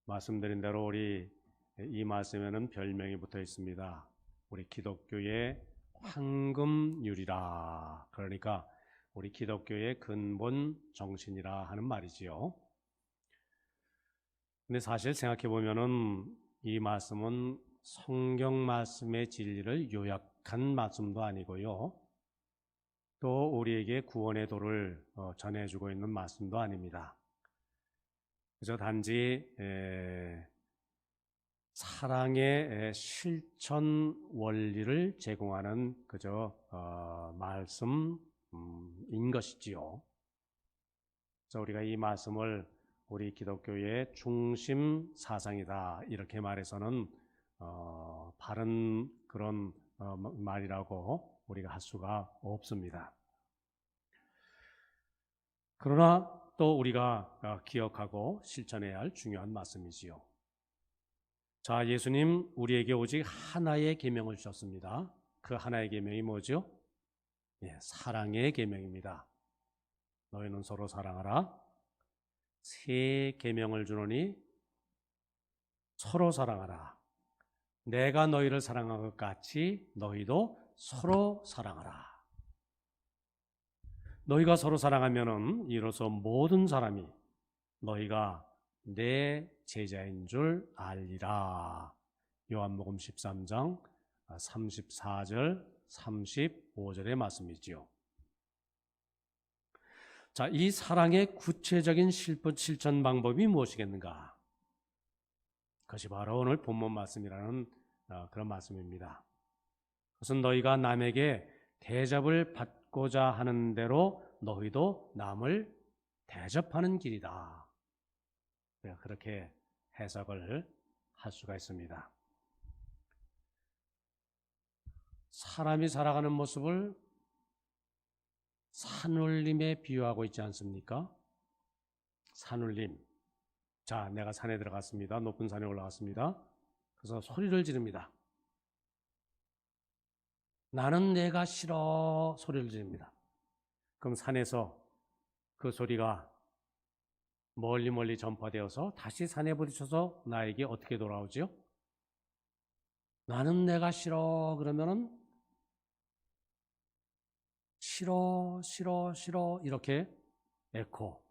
말씀드린 대로 우리 이 말씀에는 별명이 붙어 있습니다. 우리 기독교의 황금률이라, 그러니까 우리 기독교의 근본 정신이라 하는 말이지요. 근데 사실 생각해 보면은 이 말씀은 성경 말씀의 진리를 요약한 말씀도 아니고요, 또 우리에게 구원의 도를 전해주고 있는 말씀도 아닙니다. 그저 단지 사랑의 실천 원리를 제공하는 그저 말씀인 것이지요. 그래서 우리가 이 말씀을 우리 기독교의 중심 사상이다 이렇게 말해서는 바른 그런 말이라고 우리가 할 수가 없습니다. 그러나 또 우리가 기억하고 실천해야 할 중요한 말씀이지요. 자, 예수님 우리에게 오직 하나의 계명을 주셨습니다. 그 하나의 계명이 뭐죠? 사랑의 계명입니다. 너희는 서로 사랑하라. 새 계명을 주노니 서로 사랑하라. 내가 너희를 사랑한 것 같이 너희도 서로 사랑하라. 너희가 서로 사랑하면은 이로써 모든 사람이 너희가 내 제자인 줄 알리라. 요한복음 13장 34절 35절의 말씀이지요. 자, 이 사랑의 구체적인 실천 방법이 무엇이겠는가? 그것이 바로 오늘 본문 말씀이라는 그런 말씀입니다. 그것은 너희가 남에게 대접을 받고자 하는 대로 너희도 남을 대접하는 길이다. 그렇게 해석을 할 수가 있습니다. 사람이 살아가는 모습을 산울림에 비유하고 있지 않습니까? 산울림. 자, 내가 산에 들어갔습니다. 높은 산에 올라갔습니다. 그래서 소리를 지릅니다. 나는 내가 싫어 소리를 지릅니다. 그럼 산에서 그 소리가 멀리 전파되어서 다시 산에 부딪혀서 나에게 어떻게 돌아오죠? 나는 내가 싫어 그러면은 싫어 이렇게 에코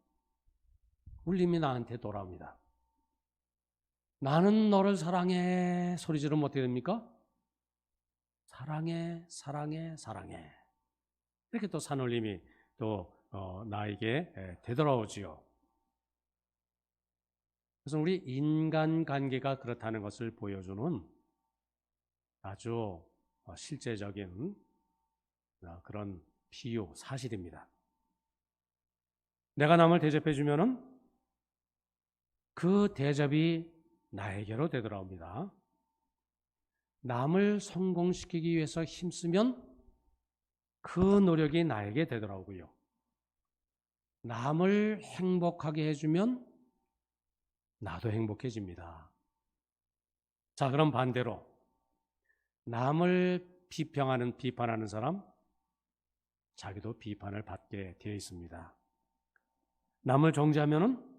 울림이 나한테 돌아옵니다. 나는 너를 사랑해 소리 지르면 어떻게 됩니까? 사랑해 이렇게 또 산울림이 또 나에게 되돌아오지요. 그래서 우리 인간관계가 그렇다는 것을 보여주는 아주 실제적인 그런 비유, 사실입니다. 내가 남을 대접해 주면은 그 대접이 나에게로 되돌아옵니다. 남을 성공시키기 위해서 힘쓰면 그 노력이 나에게 되돌아오고요. 남을 행복하게 해주면 나도 행복해집니다. 자, 그럼 반대로 남을 비판하는 사람, 자기도 비판을 받게 되어 있습니다. 남을 정죄하면은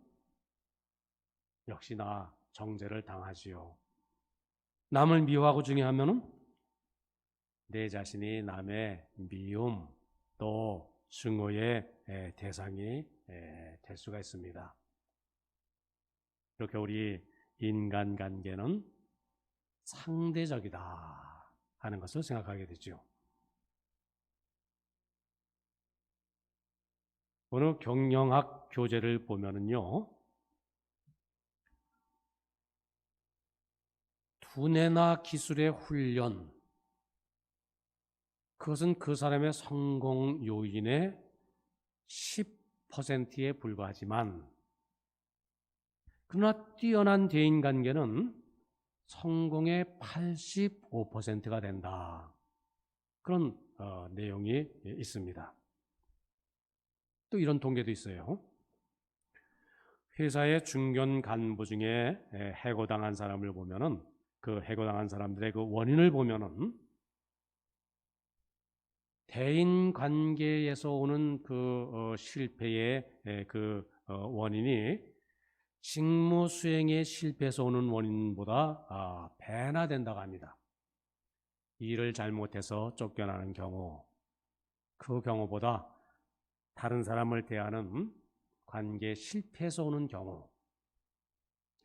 역시나 정죄를 당하지요. 남을 미워하고 중요하면은 내 자신이 남의 미움 또 증오의 대상이 될 수가 있습니다. 이렇게 우리 인간관계는 상대적이다 하는 것을 생각하게 되죠. 어느 경영학 교재를 보면은요, 두뇌나 기술의 훈련, 그것은 그 사람의 성공 요인의 10%에 불과하지만, 그러나 뛰어난 대인관계는 성공의 85%가 된다. 그런 내용이 있습니다. 또 이런 통계도 있어요. 회사의 중견 간부 중에 해고당한 사람을 보면은 그 해고당한 사람들의 그 원인을 보면은 대인 관계에서 오는 그 실패의 그 원인이 직무 수행에 실패해서 오는 원인보다 배나 된다고 합니다. 일을 잘못해서 쫓겨나는 경우, 그 경우보다 다른 사람을 대하는 관계에 실패해서 오는 경우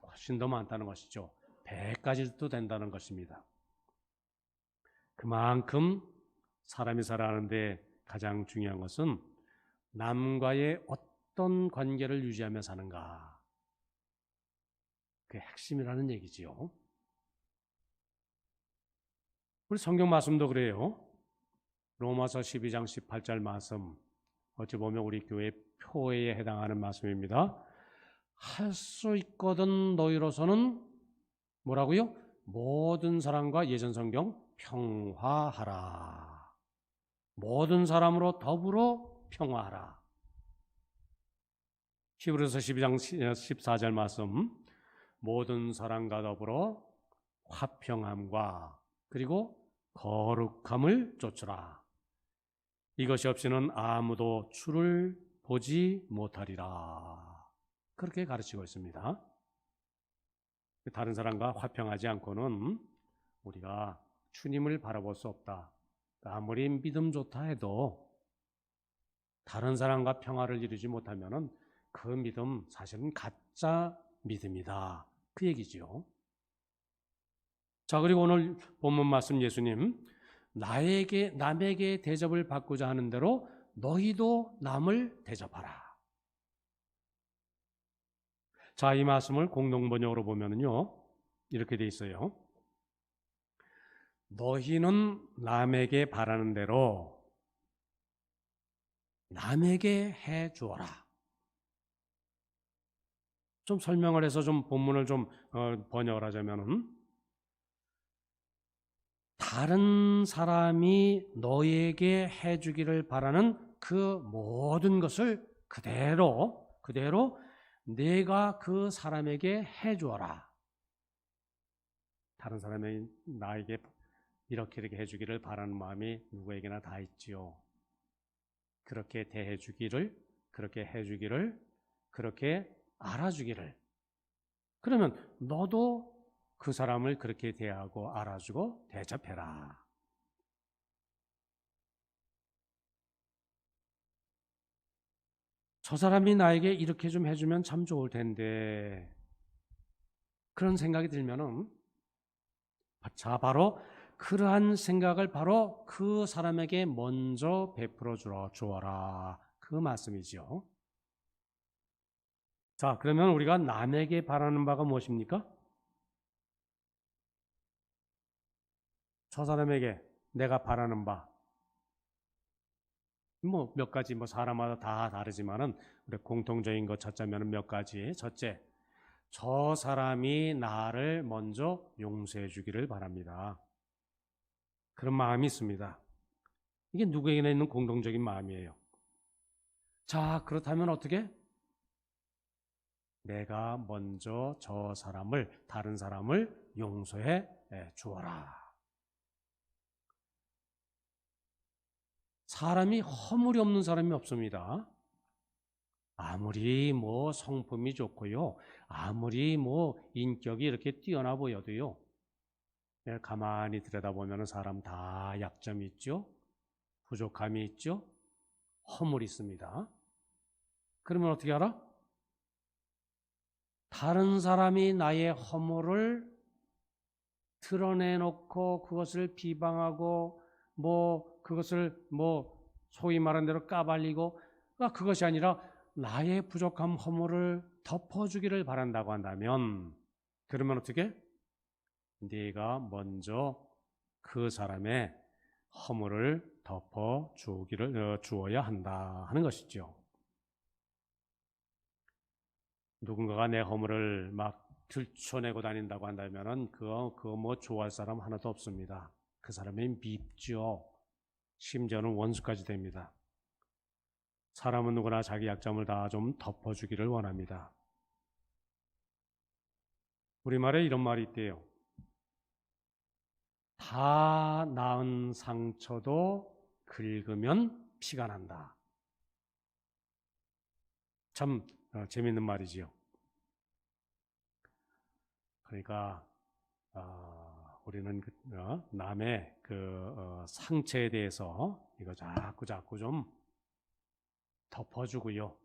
훨씬 더 많다는 것이죠. 배까지도 된다는 것입니다. 그만큼 사람이 살아가는데 가장 중요한 것은 남과의 어떤 관계를 유지하며 사는가, 그게 핵심이라는 얘기지요. 우리 성경 말씀도 그래요. 로마서 12장 18절 말씀, 어찌 보면 우리 교회 표에 해당하는 말씀입니다. 할 수 있거든 너희로서는 뭐라고요? 모든 사람과, 예전 성경, 평화하라. 모든 사람으로 더불어 평화하라. 히브리서 12장 14절 말씀, 모든 사람과 더불어 화평함과 그리고 거룩함을 쫓으라. 이것이 없이는 아무도 주를 보지 못하리라. 그렇게 가르치고 있습니다. 다른 사람과 화평하지 않고는 우리가 주님을 바라볼 수 없다. 아무리 믿음 좋다 해도 다른 사람과 평화를 이루지 못하면 그 믿음 사실은 가짜 믿음이다. 그 얘기지요. 자, 그리고 오늘 본문 말씀, 예수님, 남에게 대접을 받고자 하는 대로 너희도 남을 대접하라. 자, 이 말씀을 공동번역으로 보면요, 이렇게 돼 있어요. 너희는 남에게 바라는 대로 남에게 해 주어라. 좀 설명을 해서 좀 본문을 좀 번역을 하자면은, 다른 사람이 너에게 해주기를 바라는 그 모든 것을 그대로 내가 그 사람에게 해주어라. 다른 사람이 나에게 이렇게 해주기를 바라는 마음이 누구에게나 다 있지요. 그렇게 대해주기를, 그렇게 해주기를, 그렇게 알아주기를. 그러면 너도 그 사람을 그렇게 대하고 알아주고 대접해라. 저 사람이 나에게 이렇게 좀 해주면 참 좋을 텐데, 그런 생각이 들면은, 자, 바로 그러한 생각을 바로 그 사람에게 먼저 베풀어 주어라. 그 말씀이죠. 자, 그러면 우리가 남에게 바라는 바가 무엇입니까? 저 사람에게 내가 바라는 바, 뭐 몇 가지, 뭐 사람마다 다 다르지만은 우리 공통적인 것 찾자면 몇 가지. 첫째, 저 사람이 나를 먼저 용서해 주기를 바랍니다. 그런 마음이 있습니다. 이게 누구에게나 있는 공동적인 마음이에요. 자, 그렇다면 어떻게? 내가 먼저 저 사람을, 다른 사람을 용서해 주어라. 사람이 허물이 없는 사람이 없습니다. 아무리 뭐 성품이 좋고요, 아무리 뭐 인격이 이렇게 뛰어나 보여도요, 가만히 들여다보면 사람 다 약점이 있죠, 부족함이 있죠, 허물이 있습니다. 그러면 어떻게 알아? 다른 사람이 나의 허물을 드러내놓고 그것을 비방하고 그것을 소위 말하는 대로 까발리고, 그것이 아니라 나의 부족함, 허물을 덮어주기를 바란다고 한다면, 그러면 어떻게? 네가 먼저 그 사람의 허물을 주어야 한다 하는 것이죠. 누군가가 내 허물을 막 들춰내고 다닌다고 한다면은 그거 좋아할 사람 하나도 없습니다. 그 사람이 밉죠. 심지어는 원수까지 됩니다. 사람은 누구나 자기 약점을 다 좀 덮어주기를 원합니다. 우리말에 이런 말이 있대요. 다 나은 상처도 긁으면 피가 난다. 참 재밌는 말이지요. 그러니까 우리는 남의 상처에 대해서 이거 자꾸 좀 덮어주고요.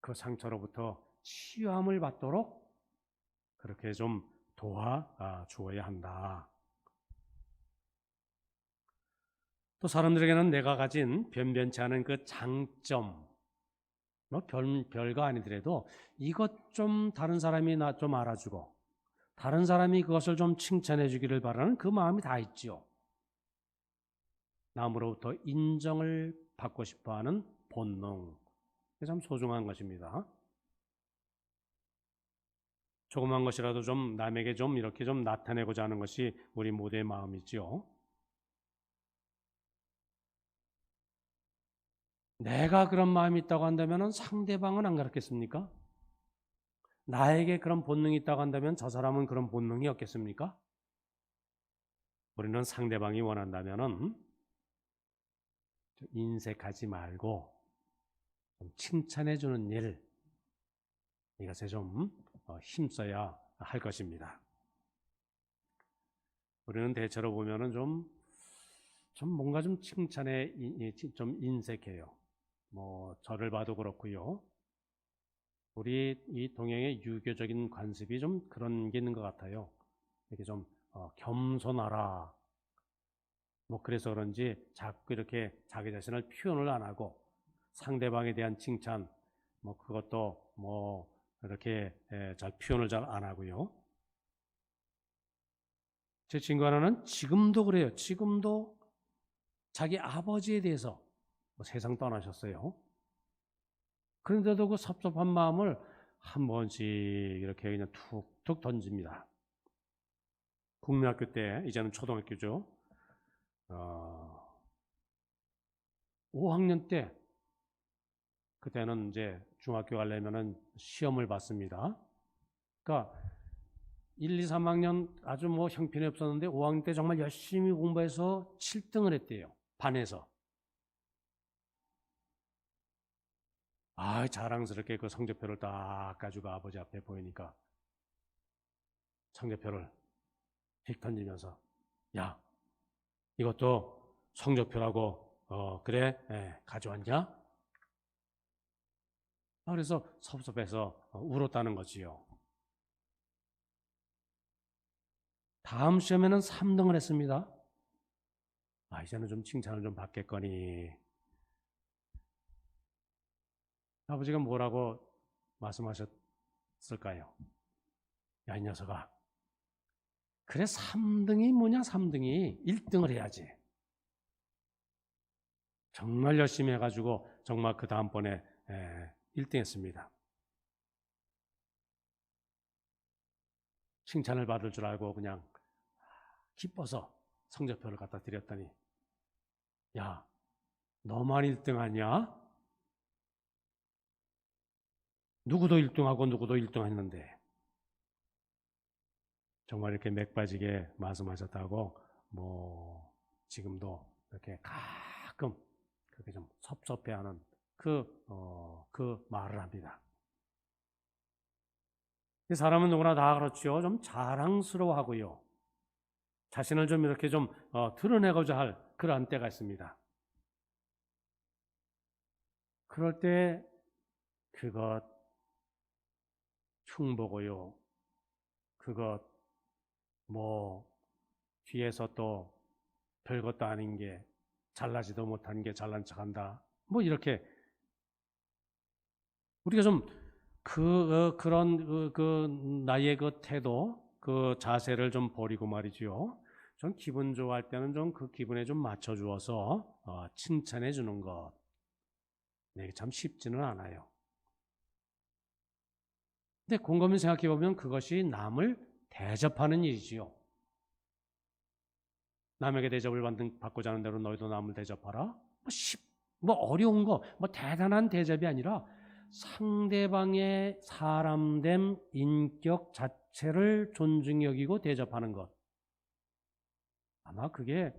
그 상처로부터 치유함을 받도록 그렇게 좀 도와주어야 한다. 또 사람들에게는 내가 가진 변변치 않은 그 장점, 뭐 별거 아니더라도 이것 좀 다른 사람이 나 좀 알아주고 다른 사람이 그것을 좀 칭찬해 주기를 바라는 그 마음이 다 있지요. 남으로부터 인정을 받고 싶어하는 본능, 참 소중한 것입니다. 조그만 것이라도 좀 남에게 좀 이렇게 좀 나타내고자 하는 것이 우리 모두의 마음이지요. 내가 그런 마음이 있다고 한다면 상대방은 안 그렇겠습니까? 나에게 그런 본능이 있다고 한다면 저 사람은 그런 본능이 없겠습니까? 우리는 상대방이 원한다면 인색하지 말고 좀 칭찬해 주는 일, 이것에 좀 힘써야 할 것입니다. 우리는 대체로 보면은 좀 뭔가 좀 칭찬에 좀 인색해요. 뭐 저를 봐도 그렇고요. 우리 이 동양의 유교적인 관습이 좀 그런 게 있는 것 같아요. 이렇게 좀 겸손하라. 뭐 그래서 그런지 자꾸 이렇게 자기 자신을 표현을 안 하고 상대방에 대한 칭찬, 뭐 그것도 뭐 이렇게 잘 표현을 잘 안 하고요. 제 친구 하나는 지금도 그래요. 지금도 자기 아버지에 대해서 세상 떠나셨어요. 그런데도 그 섭섭한 마음을 한 번씩 이렇게 그냥 툭툭 던집니다. 국민학교 때, 이제는 초등학교죠. 5학년 때, 그때는 이제 중학교 가려면은 시험을 봤습니다. 그러니까 1, 2, 3학년 아주 뭐 형편이 없었는데 5학년 때 정말 열심히 공부해서 7등을 했대요. 반에서. 자랑스럽게 그 성적표를 딱 가지고 아버지 앞에 보이니까 성적표를 휙 던지면서, 야, 이것도 성적표라고 그래? 가져왔냐? 그래서 섭섭해서 울었다는 거지요. 다음 시험에는 3등을 했습니다. 이제는 좀 칭찬을 좀 받겠거니. 아버지가 뭐라고 말씀하셨을까요? 야, 이 녀석아. 그래, 3등이 뭐냐, 3등이. 1등을 해야지. 정말 열심히 해가지고 정말 그 다음번에 1등 했습니다. 칭찬을 받을 줄 알고 그냥 기뻐서 성적표를 갖다 드렸더니, 야, 너만 1등 하냐? 누구도 1등하고 누구도 1등 했는데. 정말 이렇게 맥빠지게 말씀하셨다고 뭐 지금도 이렇게 가끔 그렇게 좀 섭섭해하는 그 말을 합니다. 사람은 누구나 다 그렇지요. 좀 자랑스러워하고요. 자신을 좀 이렇게 좀 드러내고자 할 그러한 때가 있습니다. 그럴 때 그것 흉보고요. 그것 뭐 뒤에서 또 별것도 아닌 게 잘나지도 못한 게 잘난 척한다. 뭐 이렇게 우리가 좀 그런 나의 그 태도, 그 자세를 좀 버리고 말이죠. 좀 기분 좋아할 때는 좀 그 기분에 좀 맞춰 주어서 칭찬해 주는 것. 네, 참 쉽지는 않아요. 근데 곰곰이 생각해 보면 그것이 남을 대접하는 일이지요. 남에게 대접을 받고자 하는 대로 너희도 남을 대접하라. 뭐 어려운 거, 뭐 대단한 대접이 아니라 상대방의 사람됨, 인격 자체를 존중히 여기고 대접하는 것. 아마 그게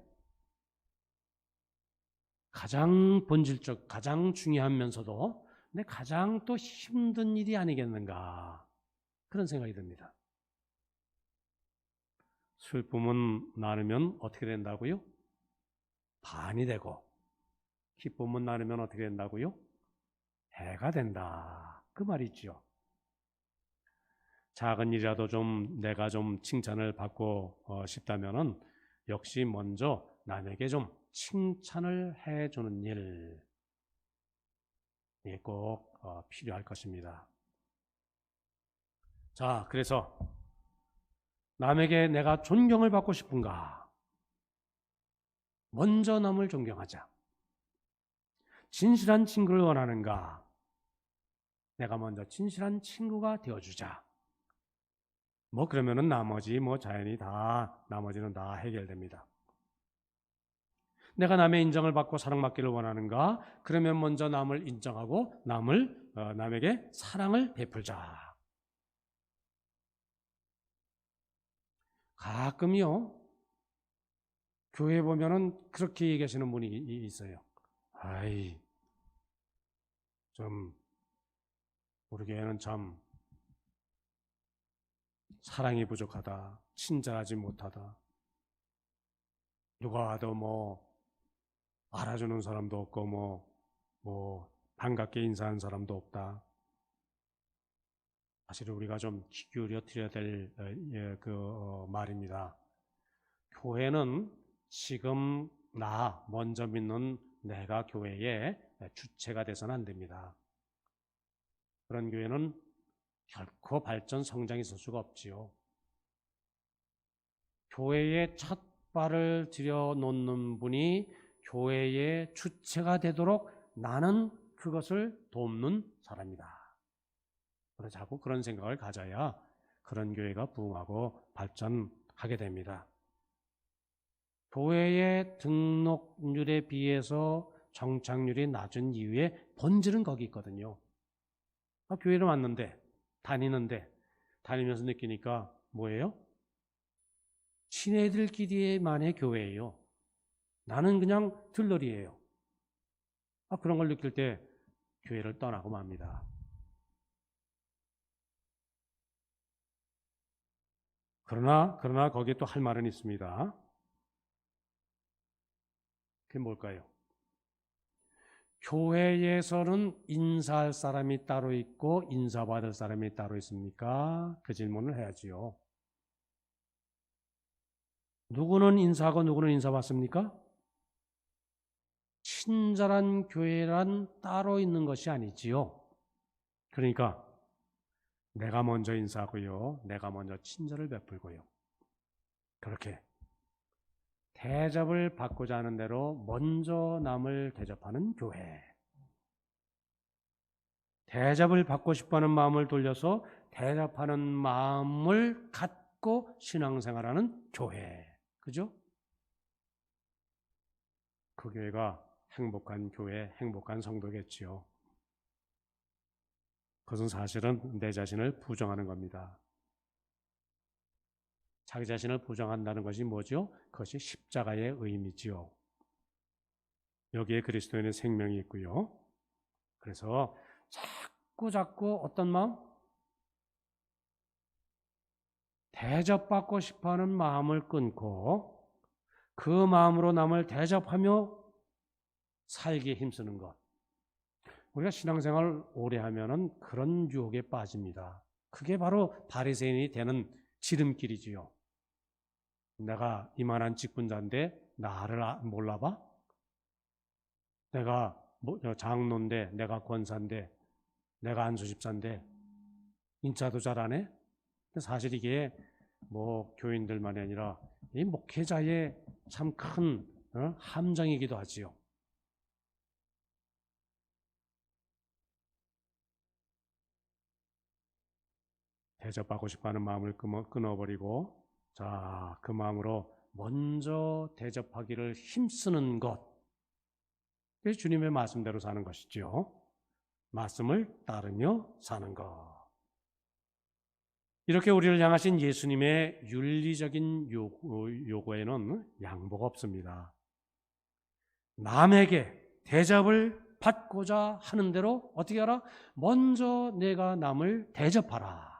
가장 본질적, 가장 중요하면서도 근데 가장 또 힘든 일이 아니겠는가. 그런 생각이 듭니다. 슬픔은 나누면 어떻게 된다고요? 반이 되고, 기쁨은 나누면 어떻게 된다고요? 해가 된다. 그 말이죠. 작은 일이라도 좀 내가 좀 칭찬을 받고 싶다면은 역시 먼저 남에게 좀 칭찬을 해주는 일이 꼭 필요할 것입니다. 자, 그래서 남에게 내가 존경을 받고 싶은가? 먼저 남을 존경하자. 진실한 친구를 원하는가? 내가 먼저 진실한 친구가 되어주자. 그러면은 나머지는 다 해결됩니다. 내가 남의 인정을 받고 사랑받기를 원하는가? 그러면 먼저 남을 인정하고 남에게 사랑을 베풀자. 가끔요, 교회에 보면은 그렇게 얘기하시는 분이 있어요. 우리 교회는 참 사랑이 부족하다. 친절하지 못하다. 누가 와도 알아주는 사람도 없고 반갑게 인사하는 사람도 없다. 사실 우리가 좀 귀 기울여 드려야 될 말입니다. 교회는 지금 먼저 믿는 내가 교회의 주체가 돼서는 안 됩니다. 그런 교회는 결코 발전, 성장이 있을 수가 없지요. 교회에 첫 발을 들여놓는 분이 교회의 주체가 되도록 나는 그것을 돕는 사람이다. 그래서 자꾸 그런 생각을 가져야 그런 교회가 부흥하고 발전하게 됩니다. 교회의 등록률에 비해서 정착률이 낮은 이유의 본질은 거기 있거든요. 교회를 왔는데, 다니면서 느끼니까 뭐예요? 친애들끼리만의 교회예요. 나는 그냥 들러리예요. 그런 걸 느낄 때 교회를 떠나고 맙니다. 그러나 거기에 또 할 말은 있습니다. 그게 뭘까요? 교회에서는 인사할 사람이 따로 있고 인사받을 사람이 따로 있습니까? 그 질문을 해야지요. 누구는 인사하고 누구는 인사받습니까? 친절한 교회란 따로 있는 것이 아니지요. 그러니까 내가 먼저 인사하고요. 내가 먼저 친절을 베풀고요. 그렇게 대접을 받고자 하는 대로 먼저 남을 대접하는 교회. 대접을 받고 싶어하는 마음을 돌려서 대접하는 마음을 갖고 신앙생활하는 교회. 그죠? 그 교회가 행복한 교회, 행복한 성도겠지요. 그것은 사실은 내 자신을 부정하는 겁니다. 자기 자신을 부정한다는 것이 뭐죠? 그것이 십자가의 의미지요. 여기에 그리스도인의 생명이 있고요. 그래서 자꾸 어떤 마음? 대접받고 싶어하는 마음을 끊고 그 마음으로 남을 대접하며 살기에 힘쓰는 것. 우리가 신앙생활을 오래 하면은 그런 유혹에 빠집니다. 그게 바로 바리새인이 되는 지름길이지요. 내가 이만한 직분자인데 나를 몰라봐? 내가 장로인데, 내가 권사인데, 내가 안수집사인데 인사도 잘 안 해? 사실 이게 교인들만이 아니라 이 목회자의 참 큰 함정이기도 하지요. 대접받고 싶어하는 마음을 끊어버리고 그 마음으로 먼저 대접하기를 힘쓰는 것. 그게 주님의 말씀대로 사는 것이죠. 말씀을 따르며 사는 것. 이렇게 우리를 향하신 예수님의 윤리적인 요구에는 양보가 없습니다. 남에게 대접을 받고자 하는 대로 어떻게 하라? 먼저 내가 남을 대접하라.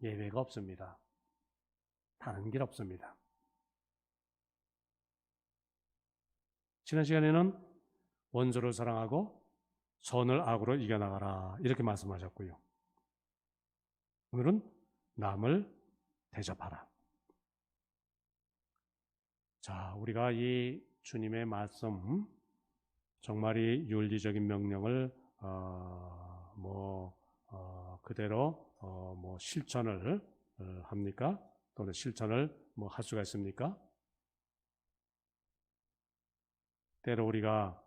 예외가 없습니다. 다른 길 없습니다. 지난 시간에는 원수를 사랑하고 선을 악으로 이겨나가라 이렇게 말씀하셨고요. 오늘은 남을 대접하라. 자, 우리가 이 주님의 말씀, 정말 이 윤리적인 명령을 그대로 실천을 합니까? 또는 실천을 할 수가 있습니까? 때로 우리가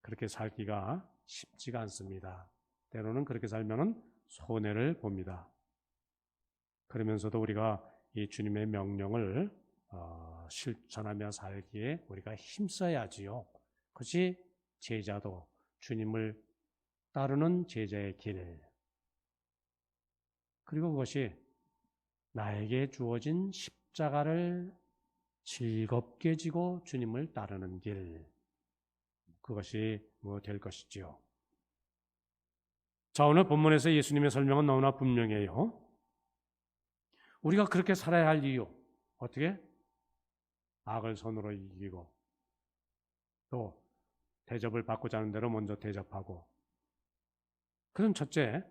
그렇게 살기가 쉽지가 않습니다. 때로는 그렇게 살면은 손해를 봅니다. 그러면서도 우리가 이 주님의 명령을 실천하며 살기에 우리가 힘써야지요. 그것이 제자도 주님을 따르는 제자의 길, 그리고 그것이 나에게 주어진 십자가를 즐겁게 지고 주님을 따르는 길, 그것이 될 것이지요. 자, 오늘 본문에서 예수님의 설명은 너무나 분명해요. 우리가 그렇게 살아야 할 이유, 어떻게? 악을 선으로 이기고 또 대접을 받고자 하는 대로 먼저 대접하고. 그럼 첫째,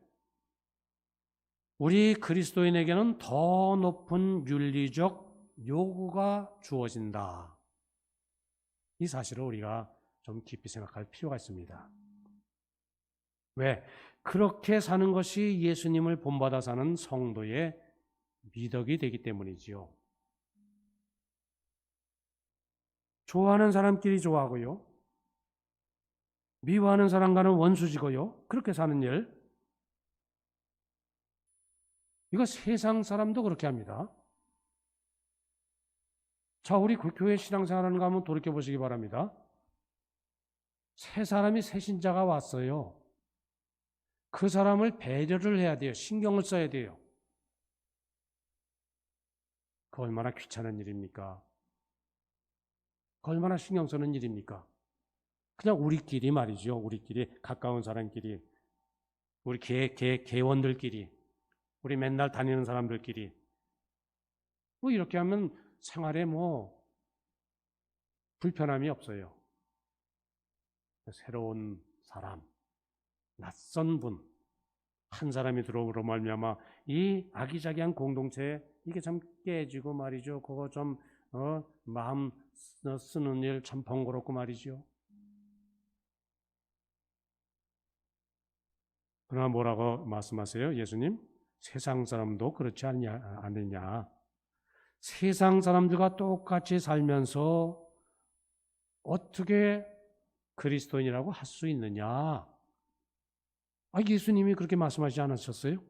우리 그리스도인에게는 더 높은 윤리적 요구가 주어진다. 이 사실을 우리가 좀 깊이 생각할 필요가 있습니다. 왜? 그렇게 사는 것이 예수님을 본받아 사는 성도의 미덕이 되기 때문이지요. 좋아하는 사람끼리 좋아하고요, 미워하는 사람과는 원수지고요, 그렇게 사는 일, 이거 세상 사람도 그렇게 합니다. 자, 우리 교회 신앙생활하는 거 한번 돌이켜보시기 바랍니다. 새 사람이 새 신자가 왔어요. 그 사람을 배려를 해야 돼요. 신경을 써야 돼요. 그 얼마나 귀찮은 일입니까? 그 얼마나 신경 쓰는 일입니까? 그냥 우리끼리 말이죠. 우리끼리, 가까운 사람끼리, 우리 개원들끼리, 우리 맨날 다니는 사람들끼리 이렇게 하면 생활에 불편함이 없어요. 새로운 사람, 낯선 분, 한 사람이 들어오므로 말미암아 이 아기자기한 공동체, 이게 참 깨지고 말이죠. 그거 좀 마음 쓰는 일 참 번거롭고 말이죠. 그러나 뭐라고 말씀하세요? 예수님, 세상 사람도 그렇지 않느냐? 세상 사람들과 똑같이 살면서 어떻게 그리스도인이라고 할 수 있느냐? 예수님이 그렇게 말씀하지 않으셨어요?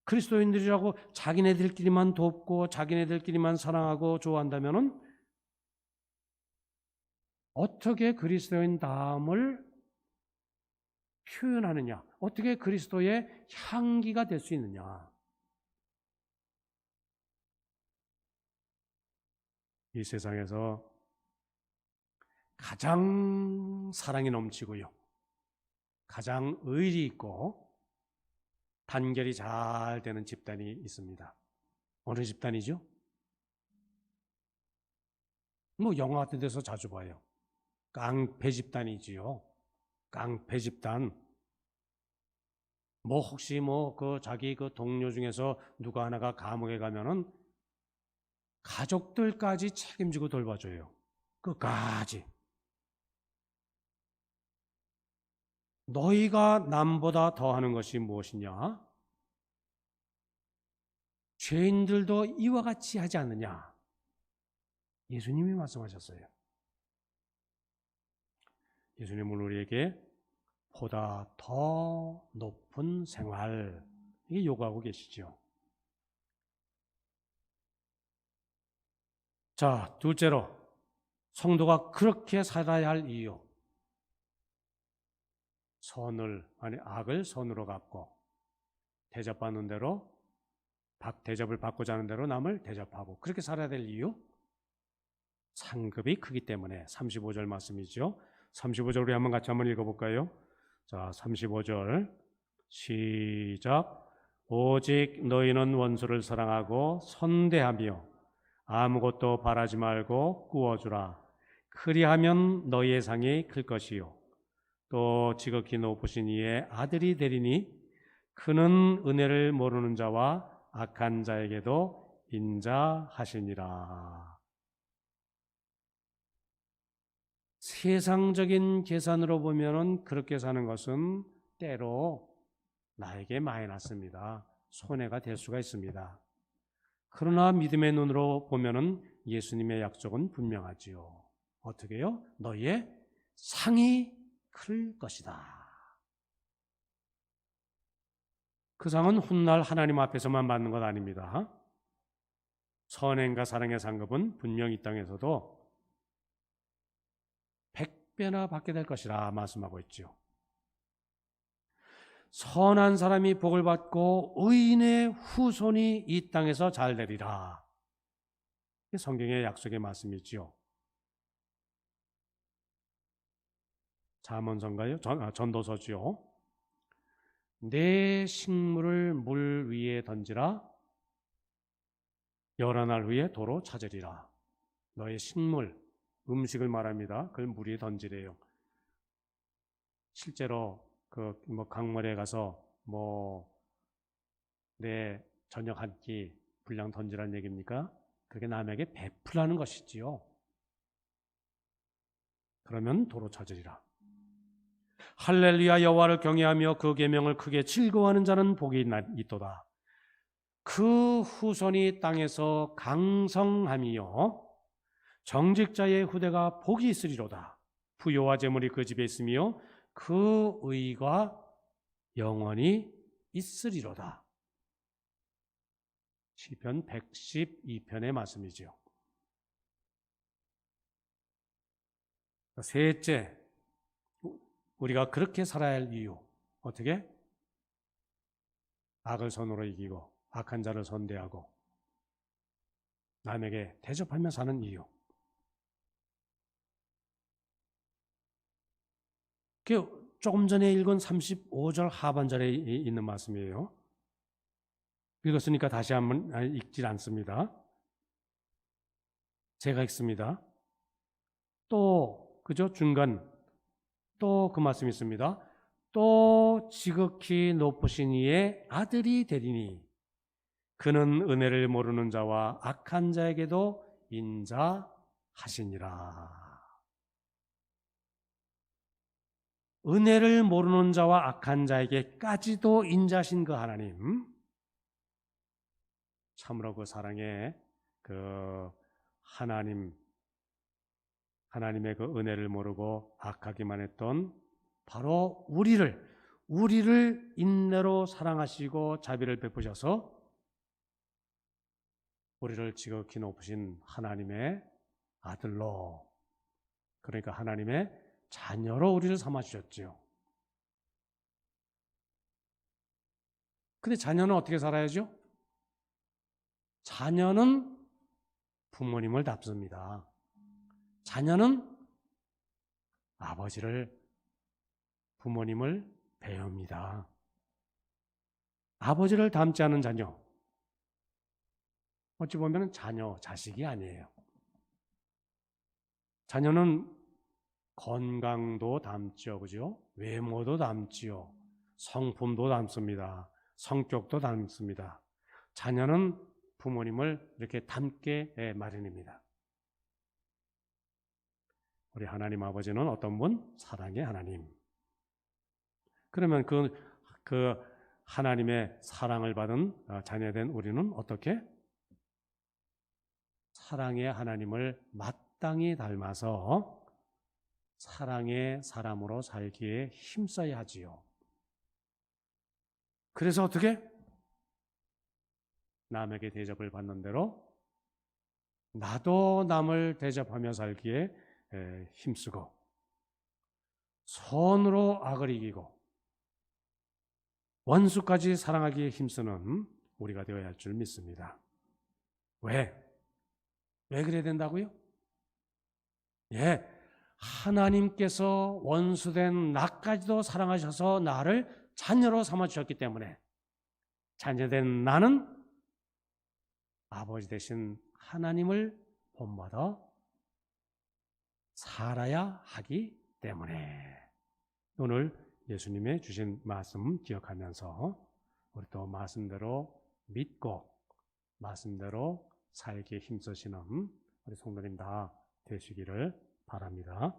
그리스도인들이라고 자기네들끼리만 돕고 자기네들끼리만 사랑하고 좋아한다면은 어떻게 그리스도인다움을 표현하느냐? 어떻게 그리스도의 향기가 될 수 있느냐? 이 세상에서 가장 사랑이 넘치고요, 가장 의리 있고 단결이 잘 되는 집단이 있습니다. 어느 집단이죠? 영화 같은 데서 자주 봐요. 깡패 집단이지요. 깡패 집단. 혹시 자기 동료 중에서 누가 하나가 감옥에 가면은 가족들까지 책임지고 돌봐줘요. 끝까지. 너희가 남보다 더하는 것이 무엇이냐? 죄인들도 이와 같이 하지 않느냐? 예수님이 말씀하셨어요. 예수님은 우리에게 보다 더 높은 생활, 이게 요구하고 계시죠. 자, 둘째로 성도가 그렇게 살아야 할 이유. 악을 선으로 갚고 대접받는 대로, 대접을 받고자 하는 대로 남을 대접하고 그렇게 살아야 될 이유. 상급이 크기 때문에. 35절 말씀이죠. 35절 우리 같이 한번 읽어볼까요? 자, 35절 시작. 오직 너희는 원수를 사랑하고 선대하며 아무것도 바라지 말고 꾸어주라. 그리하면 너희의 상이 클 것이요 또 지극히 높으신 이의 아들이 되리니 그는 은혜를 모르는 자와 악한 자에게도 인자하시니라. 세상적인 계산으로 보면은 그렇게 사는 것은 때로 나에게 마이너스입니다. 손해가 될 수가 있습니다. 그러나 믿음의 눈으로 보면은 예수님의 약속은 분명하지요. 어떻게요? 너희의 상이 클 것이다. 그 상은 훗날 하나님 앞에서만 받는 것 아닙니다. 선행과 사랑의 상급은 분명 이 땅에서도 100배나 받게 될 것이라 말씀하고 있죠. 선한 사람이 복을 받고 의인의 후손이 이 땅에서 잘 되리라. 성경의 약속의 말씀이지요. 잠언서인가요? 전도서지요. 내 식물을 물 위에 던지라. 여러 날 후에 도로 찾으리라. 너의 식물, 음식을 말합니다. 그걸 물 위에 던지래요. 실제로 강물에 가서 내 저녁 한 끼 분량 던지라는 얘기입니까? 그게 남에게 베풀라는 것이지요. 그러면 도로 찾으리라. 할렐루야 여호와를 경외하며 그 계명을 크게 즐거워하는 자는 복이 있도다. 그 후손이 땅에서 강성하며 정직자의 후대가 복이 있으리로다. 부요와 재물이 그 집에 있으며 그 의가 영원히 있으리로다. 시편 112편의 말씀이죠. 셋째, 우리가 그렇게 살아야 할 이유. 어떻게? 악을 선으로 이기고 악한 자를 선대하고 남에게 대접하며 사는 이유. 조금 전에 읽은 35절 하반절에 있는 말씀이에요. 읽었으니까 다시 한번 읽질 않습니다. 제가 읽습니다. 또 그죠? 중간 또 그 말씀이 있습니다. 또 지극히 높으신 이의 아들이 되리니 그는 은혜를 모르는 자와 악한 자에게도 인자하시니라. 은혜를 모르는 자와 악한 자에게까지도 인자하신 그 하나님, 참으로 그 사랑의 그 하나님의 그 은혜를 모르고 악하기만 했던 바로 우리를 인내로 사랑하시고 자비를 베푸셔서 우리를 지극히 높으신 하나님의 아들로, 그러니까 하나님의 자녀로 우리를 삼아주셨지요. 근데 자녀는 어떻게 살아야죠? 자녀는 부모님을 닮습니다. 자녀는 부모님을 배웁니다. 아버지를 닮지 않은 자녀, 어찌 보면 자식이 아니에요. 자녀는 건강도 닮죠, 그죠? 외모도 닮지요. 성품도 닮습니다. 성격도 닮습니다. 자녀는 부모님을 이렇게 닮게 마련입니다. 우리 하나님 아버지는 어떤 분? 사랑의 하나님. 그러면 그 하나님의 사랑을 받은 자녀된 우리는 어떻게? 사랑의 하나님을 마땅히 닮아서 사랑의 사람으로 살기에 힘써야 하지요. 그래서 어떻게? 남에게 대접을 받는 대로 나도 남을 대접하며 살기에 힘쓰고 선으로 악을 이기고 원수까지 사랑하기에 힘쓰는 우리가 되어야 할 줄 믿습니다. 왜 그래야 된다고요? 하나님께서 원수된 나까지도 사랑하셔서 나를 자녀로 삼아주셨기 때문에 자녀된 나는 아버지 되신 하나님을 본받아 살아야 하기 때문에 오늘 예수님의 주신 말씀 기억하면서 우리 또 말씀대로 믿고 말씀대로 살게 힘쓰시는 우리 성도님 다 되시기를 바랍니다.